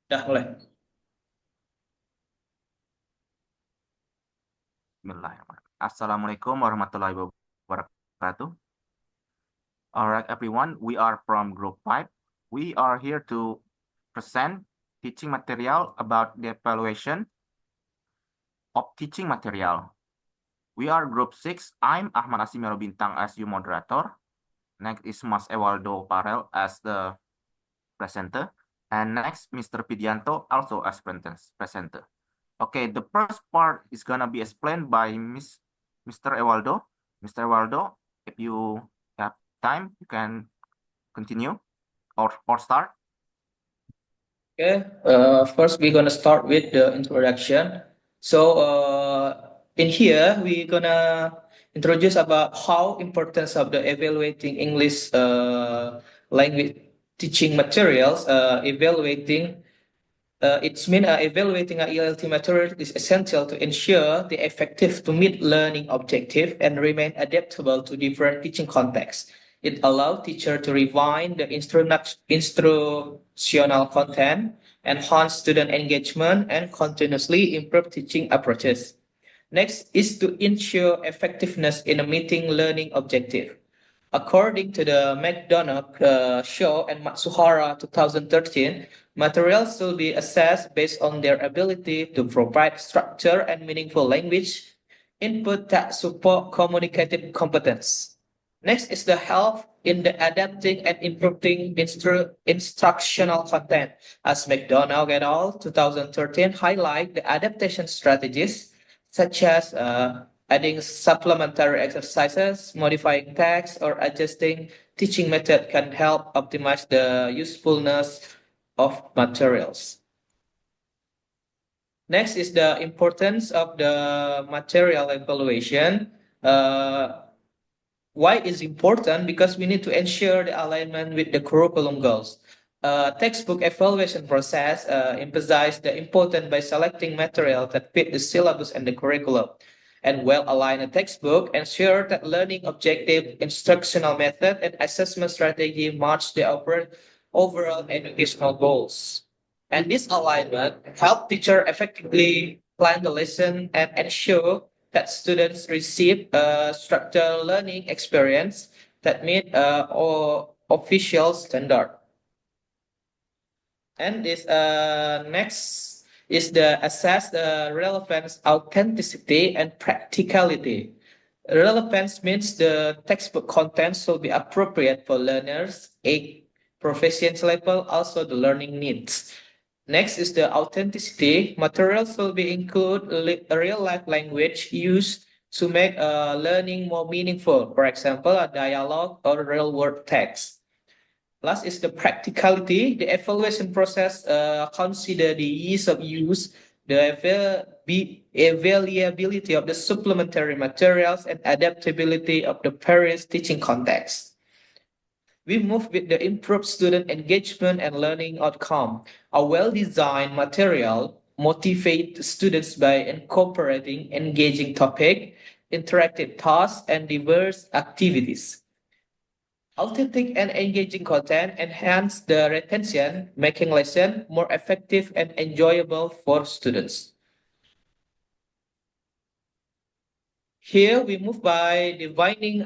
Dah mulai. Bismillahirrahmanirrahim. Assalamualaikum warahmatullahi wabarakatuh. All right, everyone, we are from Group 5. We are here to present teaching material about the evaluation of teaching material. We are Group 6. I'm Ahmad Asimero Bintang as your moderator. Next is Mas Ewaldo Parel as the presenter. And next, Mr. Pidianto also as presenter. Okay, the first part is gonna be explained by Mr. Ewaldo. Mr. Ewaldo, if you have time, you can continue or start. Okay. First we're gonna start with the introduction. So in here we're gonna introduce about how importance of the evaluating English language teaching materials. Evaluating a ELT material is essential to ensure the effective to meet learning objective and remain adaptable to different teaching contexts. It allows teacher to refine the instructional content, enhance student engagement, and continuously improve teaching approaches. Next is to ensure effectiveness in a meeting learning objective. According to the McDonough Shaw and Matsuhara 2013, materials will be assessed based on their ability to provide structure and meaningful language input that support communicative competence. Next is the help in the adapting and improving instructional content. As McDonough et al. 2013 highlight the adaptation strategies such as adding supplementary exercises, modifying text, or adjusting teaching method can help optimize the usefulness of materials. Next is the importance of the material evaluation. Why is important? Because we need to ensure the alignment with the curriculum goals. Textbook evaluation process emphasizes the importance by selecting material that fit the syllabus and the curriculum. And well-aligned textbook ensure that learning objective, instructional method, and assessment strategy match the overall educational goals. And this alignment help teacher effectively plan the lesson and ensure that students receive a structured learning experience that meet or official standard. And this next is the assess the relevance, authenticity, and practicality. Relevance means the textbook content should be appropriate for learners, a proficiency level, also the learning needs. Next is the authenticity. Materials will be include real life language used to make learning more meaningful. For example, a dialogue or real world text. Last is the practicality. The evaluation process consider the ease of use, the availability of the supplementary materials, and adaptability of the various teaching contexts. We move with the improved student engagement and learning outcome. A well-designed material motivates students by incorporating engaging topic, interactive tasks, and diverse activities. Authentic and engaging content enhance the retention, making lesson more effective and enjoyable for students. Here we move by defining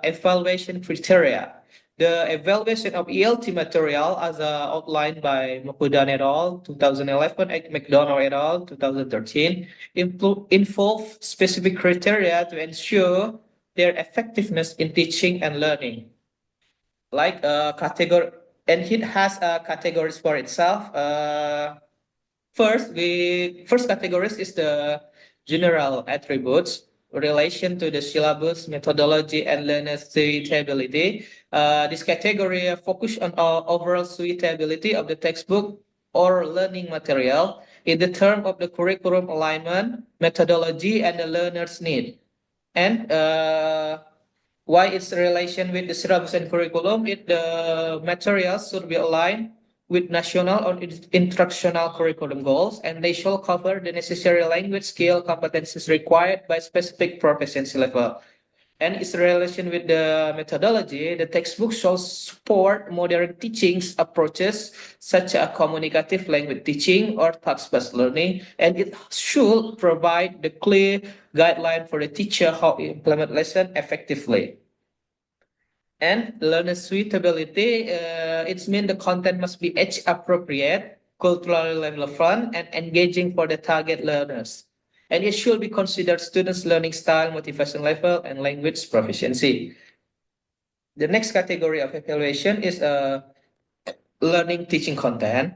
evaluation criteria. The evaluation of ELT material as outlined by Makudan et al. 2011 and McDonough et al. 2013 involve specific criteria to ensure their effectiveness in teaching and learning. Like category, and it has categories for itself. First categories is the general attributes relation to the syllabus, methodology, and learner suitability. This category focus on overall suitability of the textbook or learning material in the term of the curriculum alignment, methodology, and the learner's need. And why its relation with the syllabus and curriculum? The materials should be aligned with national or instructional curriculum goals, and they shall cover the necessary language skill competencies required by specific proficiency level. And its relation with the methodology, the textbook should support modern teachings approaches such as communicative language teaching or task-based learning, and it should provide the clear guideline for the teacher how to implement lesson effectively. And learner suitability, it means the content must be age appropriate, culturally relevant, and engaging for the target learners. And it should be considered students' learning style, motivation level, and language proficiency. The next category of evaluation is learning teaching content.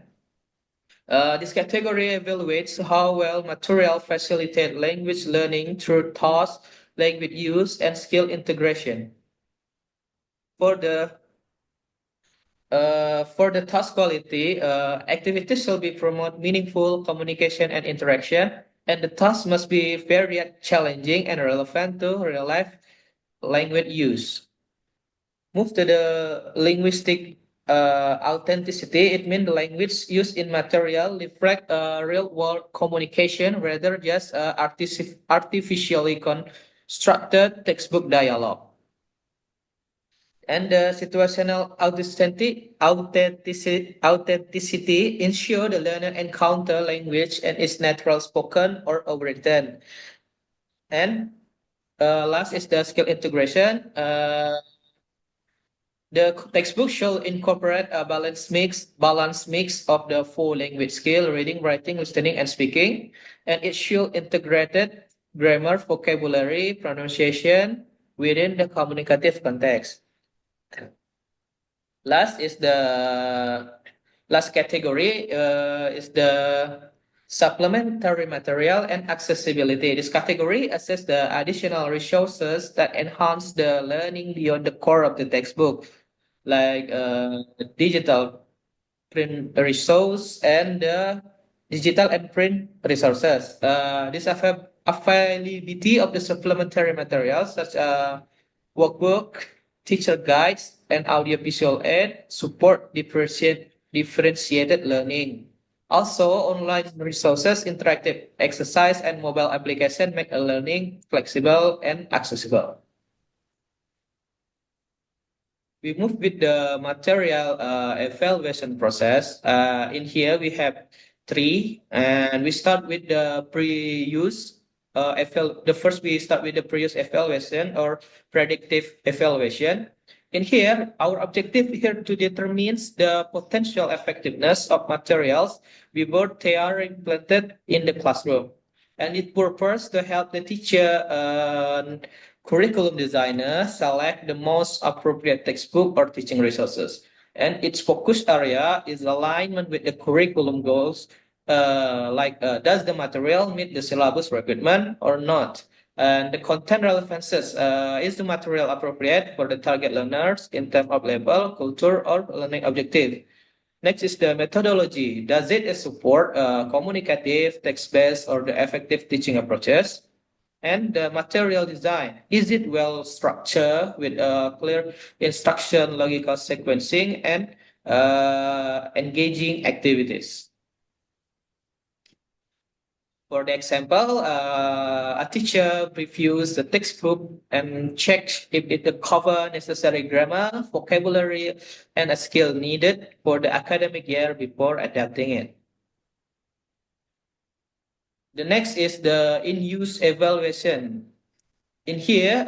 This category evaluates how well material facilitate language learning through thoughts, language use, and skill integration. For the task quality, activities shall be promote meaningful communication and interaction, and the task must be very challenging and relevant to real life language use. Move to the linguistic authenticity. It means the language used in material reflect real world communication rather just artificially constructed textbook dialogue. And the situational authenticity ensure the learner encounter language and is natural spoken or written. And last is the skill integration. The textbook should incorporate a balanced mix of the four language skill: reading, writing, listening, and speaking. And it should integrated grammar, vocabulary, pronunciation within the communicative context. Last is the last category is the supplementary material and accessibility. This category assess the additional resources that enhance the learning beyond the core of the textbook, like digital print resource and digital and print resources. This availability of the supplementary materials such as workbook, teacher guides, and audiovisual aid support differentiated learning. Also, online resources, interactive exercise, and mobile application make learning flexible and accessible. We move with the material evaluation process. In here, we have three, and we start with the pre-use the first we start with the pre-use evaluation or predictive evaluation. In here, our objective here to determine the potential effectiveness of materials before they are implemented in the classroom. And it purpose to help the teacher curriculum designer select the most appropriate textbook or teaching resources. And its focus area is alignment with the curriculum goals, does the material meet the syllabus requirement or not? And the content relevances, is the material appropriate for the target learners in terms of level, culture, or learning objective? Next is the methodology. Does it support communicative, text-based, or the effective teaching approaches? And the material design, is it well structured with clear instruction, logical sequencing, and engaging activities? For the example, a teacher reviews the textbook and checks if it cover necessary grammar, vocabulary, and a skill needed for the academic year before adapting it. The next is the in-use evaluation. In here,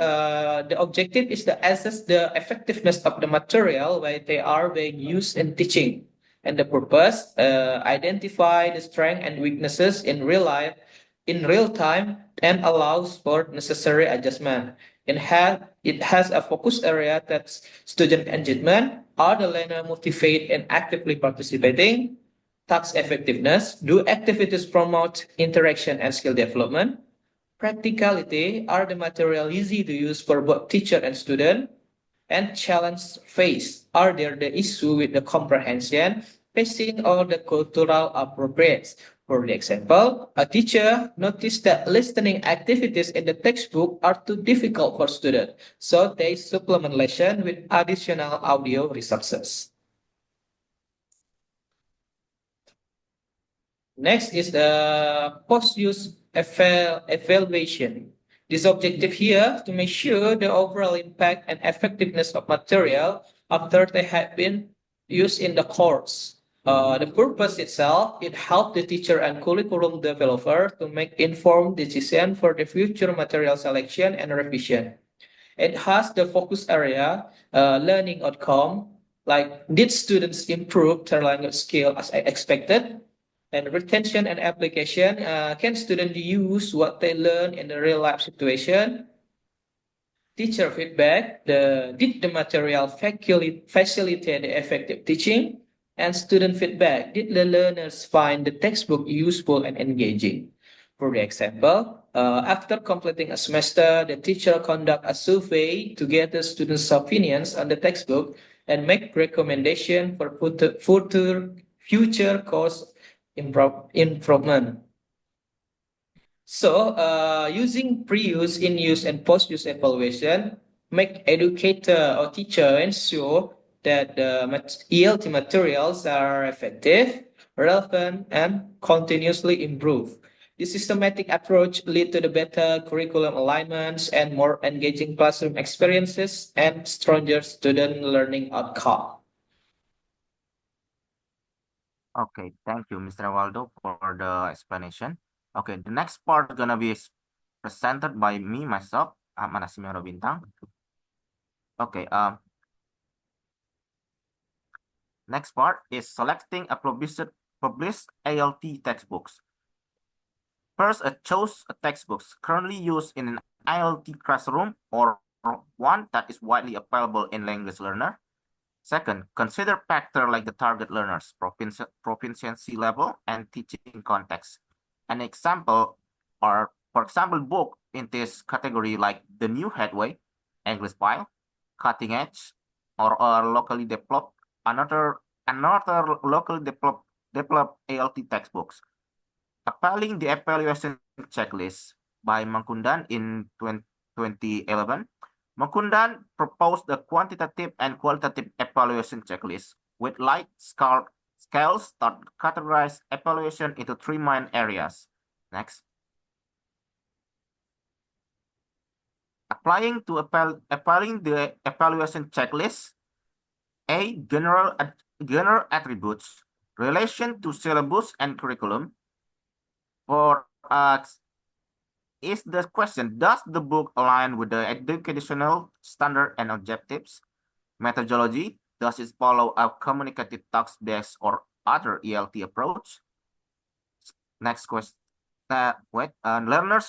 the objective is to assess the effectiveness of the material while they are being used in teaching. And the purpose, identify the strengths and weaknesses in real life, in real time, and allows for necessary adjustment. It has a focus area that's student engagement. Are the learner motivated and actively participating? Task effectiveness. Do activities promote interaction and skill development? Practicality. Are the material easy to use for both teacher and student? And challenge phase. Are there the issue with the comprehension, pacing, or the cultural appropriateness? For the example, a teacher noticed that listening activities in the textbook are too difficult for students, so they supplement lesson with additional audio resources. Next is the post-use evaluation. This objective here to measure the overall impact and effectiveness of material after they have been used in the course. The purpose itself, it helps the teacher and curriculum developer to make informed decision for the future material selection and revision. It has the focus area, learning outcome, like did students improve their language skill as I expected? And retention and application, can students use what they learn in the real life situation? Teacher feedback, did the material facilitate the effective teaching? And student feedback, did the learners find the textbook useful and engaging? For the example, after completing a semester, the teacher conduct a survey to gather students' opinions on the textbook and make recommendation for future course improvement. So, using pre-use, in-use, and post-use evaluation, make educator or teacher ensure that the ELT materials are effective, relevant, and continuously improve. This systematic approach lead to the better curriculum alignments and more engaging classroom experiences and stronger student learning outcome. Okay, thank you, Mr. Waldo, for the explanation. Okay, the next part gonna be presented by me myself, Ahmad Nasimiro Bintang. Okay, next part is selecting a published ALT textbooks. First, choose a textbooks currently used in an ILT classroom or one that is widely available in language learner. Second, consider factors like the target learners, proficiency level, and teaching context. An example are, for example, book in this category like The New Headway, English File, Cutting Edge, or locally developed, another locally developed ALT textbooks. Applying the evaluation checklist by Mangkundan in 2011, Mangkundan proposed the quantitative and qualitative evaluation checklist with light scales that categorize evaluation into three main areas. Next. Applying the evaluation checklist, A, general attributes, relation to syllabus and curriculum. For is the question, does the book align with the educational standard and objectives? Methodology, does it follow a communicative text-based or other ELT approach? Next question. Learners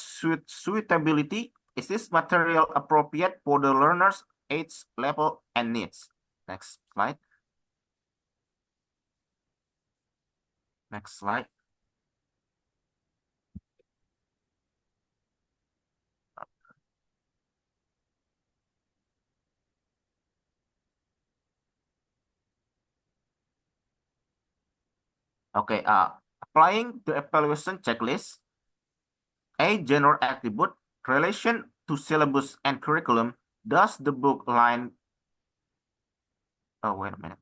suitability, is this material appropriate for the learner's age, level, and needs? Next slide. Next slide. Okay, applying the evaluation checklist, A, general attribute, relation to syllabus and curriculum, does the book align? Oh, wait a minute.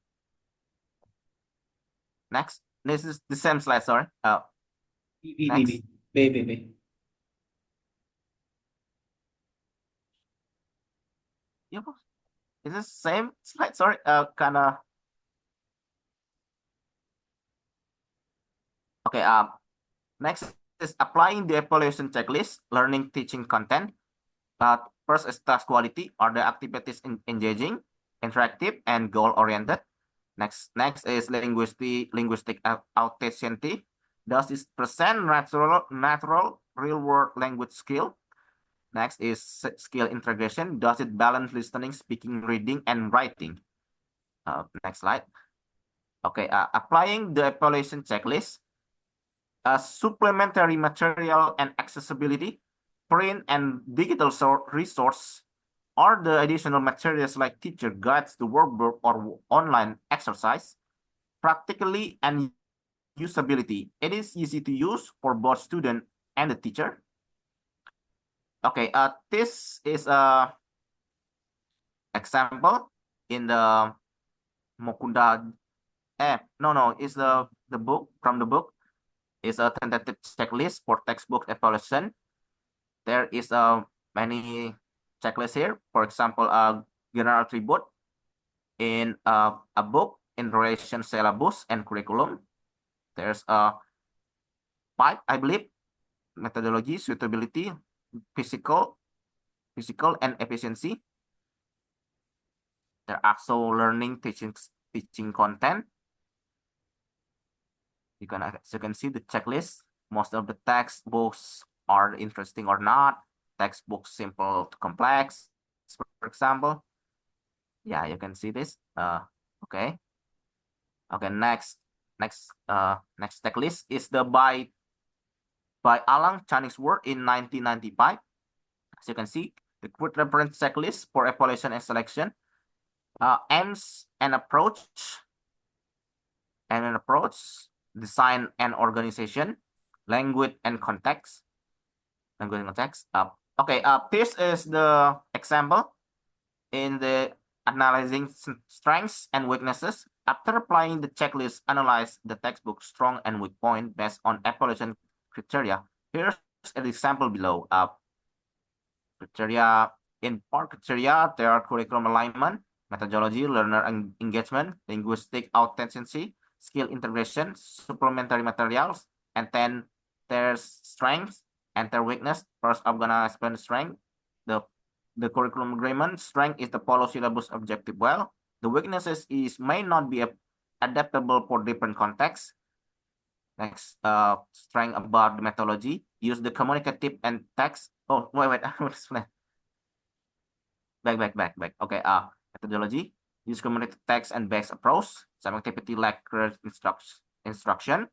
Next, this is the same slide, sorry. Next. B. Yep. Is this same slide? Sorry, kinda. Okay, next is applying the evaluation checklist, learning teaching content. First is task quality. Are the activities engaging, interactive, and goal-oriented? Next is linguistic authenticity. Does it present natural real-world language skill? Next is skill integration. Does it balance listening, speaking, reading, and writing? Next slide. Okay, applying the evaluation checklist, supplementary material and accessibility, print and digital resource, or the additional materials like teacher guides, the workbook, or online exercise, practically and usability. It is easy to use for both student and the teacher. Okay, this is a example in the Mokunda. It's the book from the book. Is a tentative checklist for textbook evaluation. There is a many checklists here. For example, a general attribute in a book in relation syllabus and curriculum. There's a pipe, I believe, methodology, suitability, physical, and efficiency. There are also learning, teaching content. As you can see the checklist. Most of the textbooks are interesting or not. Textbooks simple to complex, for example. Yeah, you can see this. Okay. Okay, next checklist is the by Alan Chaningsworth in 1995. As you can see, the quick reference checklist for evaluation and selection aims and approach, design and organization, language and context. Okay, this is the example in the analyzing strengths and weaknesses. After applying the checklist, analyze the textbook strong and weak point based on evaluation criteria. Here's an example below. Criteria, in part criteria, there are curriculum alignment, methodology, learner engagement, linguistic authenticity, skill integration, supplementary materials, and then there's strengths and their weakness. First, I'm gonna explain the strength. The curriculum agreement strength is the follow syllabus objective well. The weaknesses is may not be adaptable for different contexts. Next, strength about the methodology. Use the communicative and text. Oh, wait, I will explain. Back. Okay, methodology. Use communicative text and based approach. Some activity like instruction.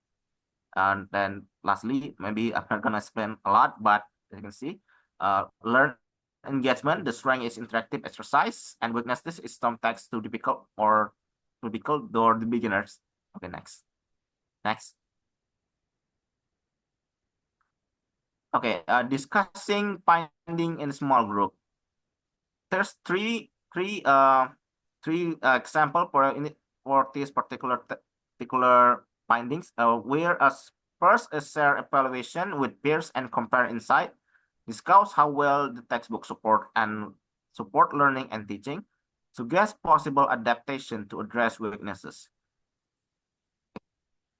And then lastly, maybe I'm not gonna explain a lot, but as you can see, learn engagement. The strength is interactive exercise, and weakness is some text too difficult or the beginners. Okay, next. Okay, discussing finding in small group. There's three example for this particular findings. Whereas first is share evaluation with peers and compare insight. Discuss how well the textbook support learning and teaching. Suggest possible adaptation to address weaknesses.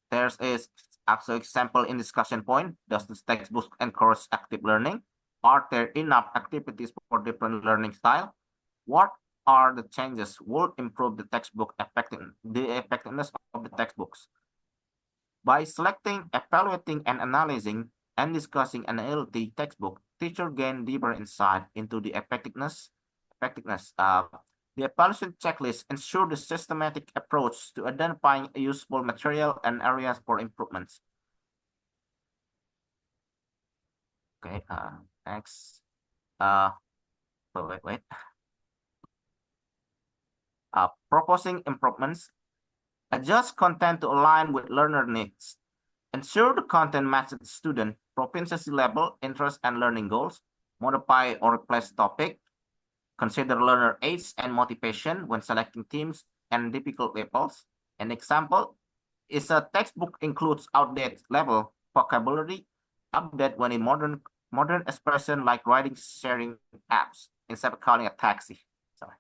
There's is also example in discussion point. Does this textbook encourage active learning? Are there enough activities for different learning style? What are the changes would improve the textbook effectiveness of the textbooks? By selecting, evaluating, and analyzing and discussing an ALT textbook, teacher gain deeper insight into the effectiveness. The evaluation checklist ensure the systematic approach to identifying a useful material and areas for improvements. Okay, next. Wait. Proposing improvements. Adjust content to align with learner needs. Ensure the content matches student proficiency level, interest, and learning goals. Modify or replace topic. Consider learner age and motivation when selecting themes and difficult levels. An example is a textbook includes outdated level vocabulary, update when in modern expression like riding sharing apps instead of calling a taxi. Sorry.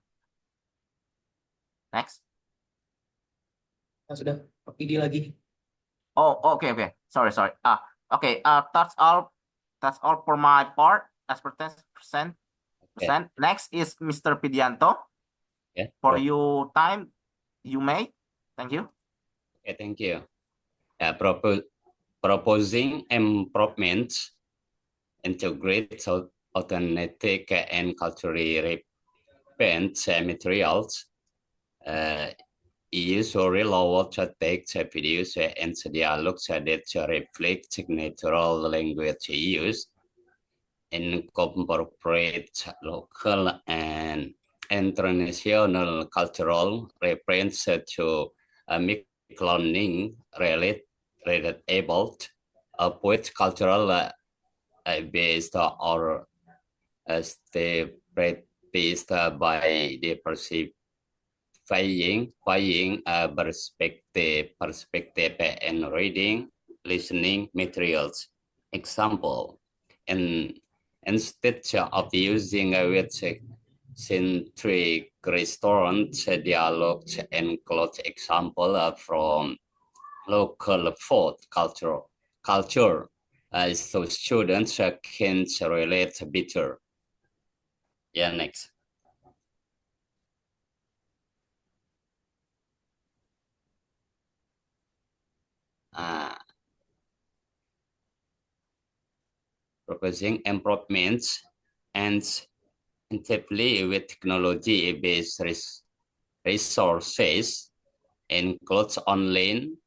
Next. Sudah, ide lagi. Oh, okay. Sorry. Okay. That's all for my part. As percent. Okay. Next is Mr. Pidianto. Yeah. For your time, you may. Thank you. Okay, thank you. Proposing improvements, integrate authentic and culturally relevant materials, use relevant text videos and dialogues that reflect natural language use, incorporate local and international cultural reference to make learning relatable, with cultural based or stay based by the perceiving perspective and reading, listening materials. Example, in Instead of using centric restaurant dialogue include example from local food culture, so students can relate better. Yeah, next. Proposing improvements and intensively with technology-based resources includes online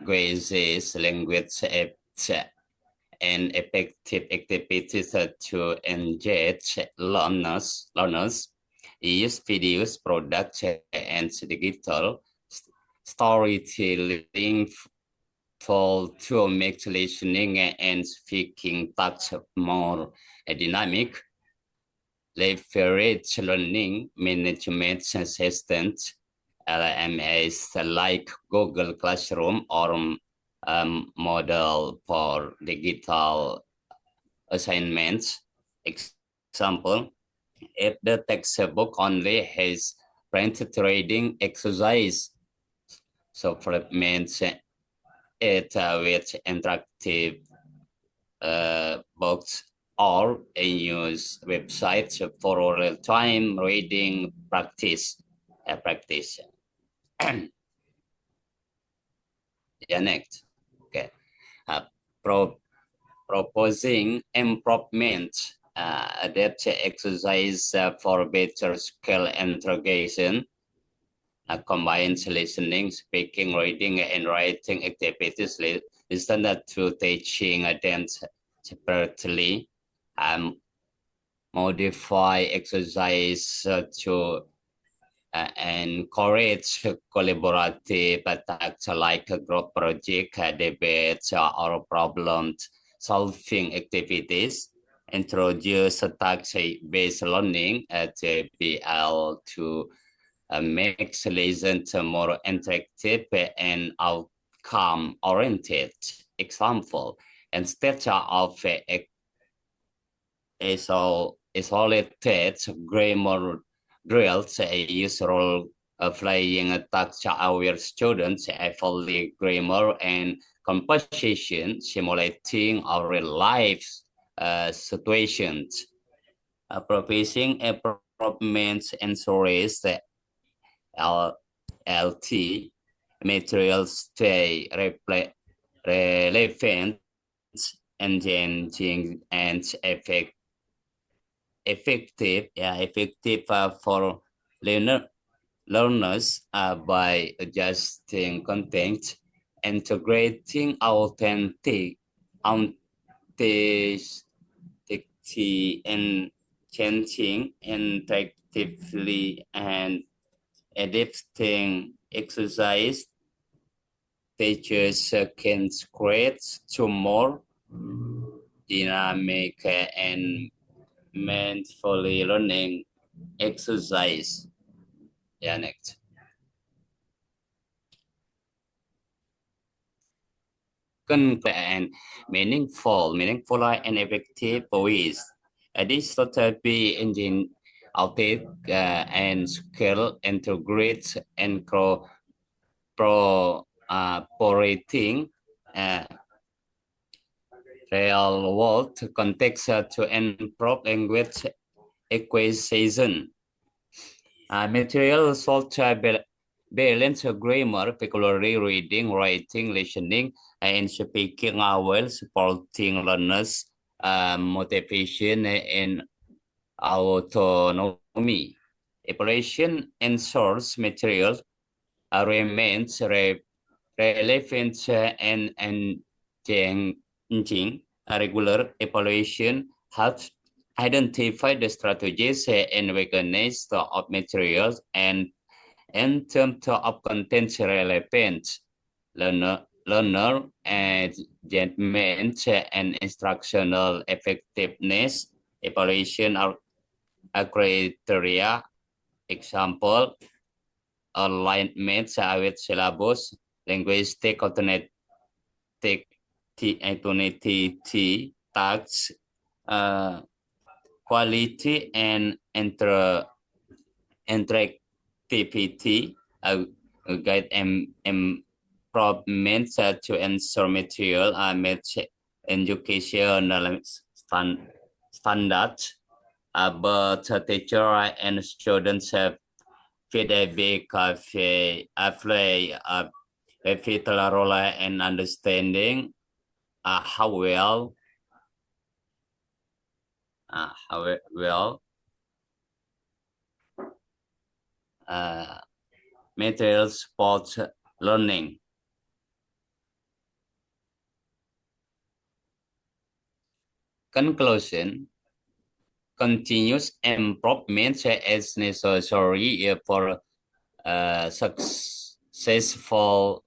quizzes, language apps, and effective activities to engage learners, use videos, products, and digital storytelling to make listening and speaking tasks more dynamic. Leverage learning management systems, LMS, like Google Classroom or model for digital assignments. Example, if the textbook only has printed reading exercise, supplements it with interactive books or a news website for real-time reading practice. Yeah, next. Okay. Proposing improvement, adapt exercise for better skill interrogation, combines listening, speaking, reading, and writing activities. Listen to teaching them separately. Modify exercise to encourage collaborative tasks like a group project, debates, or problem solving activities. Introduce task-based learning at JPL to makes lessons more interactive and outcome-oriented. Example, instead of isolated grammar drills, use role-playing tasks our students fully grammar and composition, simulating our real-life situations. Proposing improvements ensures that LT materials stay relevant, engaging, and effective for learners by adjusting content, integrating authenticity, and changing interactively, and adapting exercise. Teachers can create to more dynamic and mindfully learning exercise. Yeah, next. And meaningful and effective ways. This therapy engine outtake and skill integrate and operating real world context to improve language acquisition. Material salt balance grammar, particularly reading, writing, listening, and speaking while supporting learners' motivation and autonomy. Operation ensures material remains relevant and engaging. Regular evaluation helps identify the strategies and recognize the of materials, and in terms of content relevant, learner engagement and instructional effectiveness. Evaluation are a criteria. Example, alignment with syllabus, linguistic alternative tasks, quality and interactivity, guide improvements to ensure material match educational standards, but teacher and students have feedback play a vital role in understanding how well materials support learning. Conclusion: continuous improvement is necessary for successful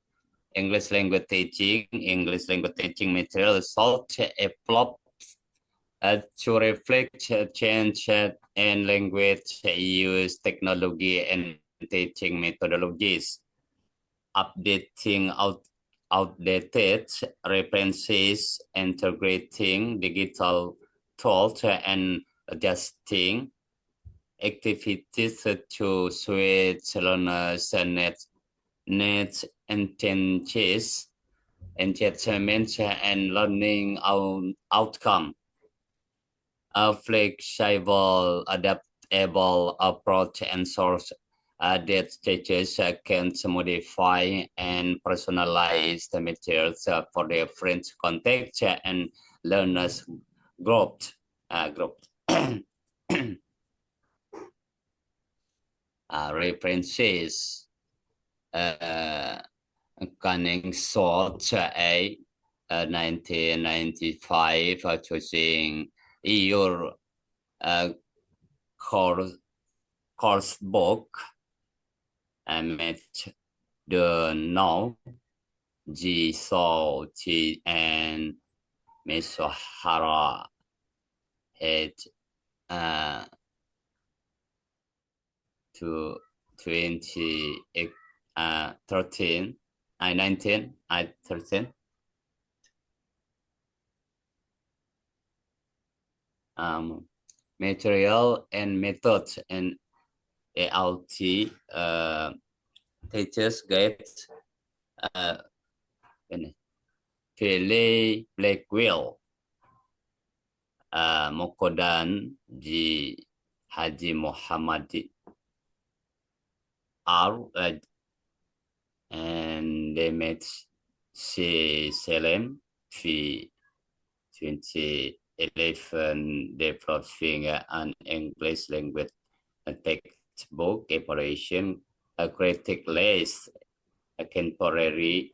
English language teaching. English language teaching materials sought develop to reflect change in language use, technology, and teaching methodologies. Updating outdated references, integrating digital tools, and adjusting activities to suit learners' needs, intentions, engagement, and learning outcome. A flexible, adaptable approach ensures that teachers can modify and personalize the materials for different contexts and learners' growth. References: Canning Salt, 1995, choosing your course book, met the now Ji So Chi and Misohara had to 2013 19 13 material and methods and ALT teachers guide Pele Blackwell, Mokodan Ji Haji Muhammad R and they met C Salem Fi 2011 developing an English language textbook preparation, a critic list, a contemporary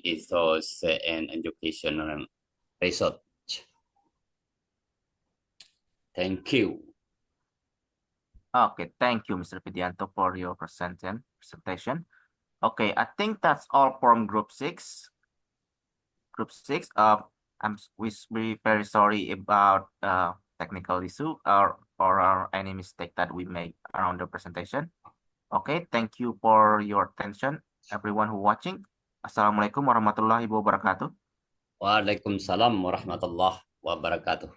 ethos and educational research. Thank you. Okay, thank you, Mr. Pidianto, for your presentation. Okay, I think that's all from Group 6. Group 6, we're very sorry about technical issue or any mistake that we made around the presentation. Okay, thank you for your attention, everyone who watching. Assalamualaikum warahmatullahi wabarakatuh. Waalaikumsalam warahmatullahi wabarakatuh.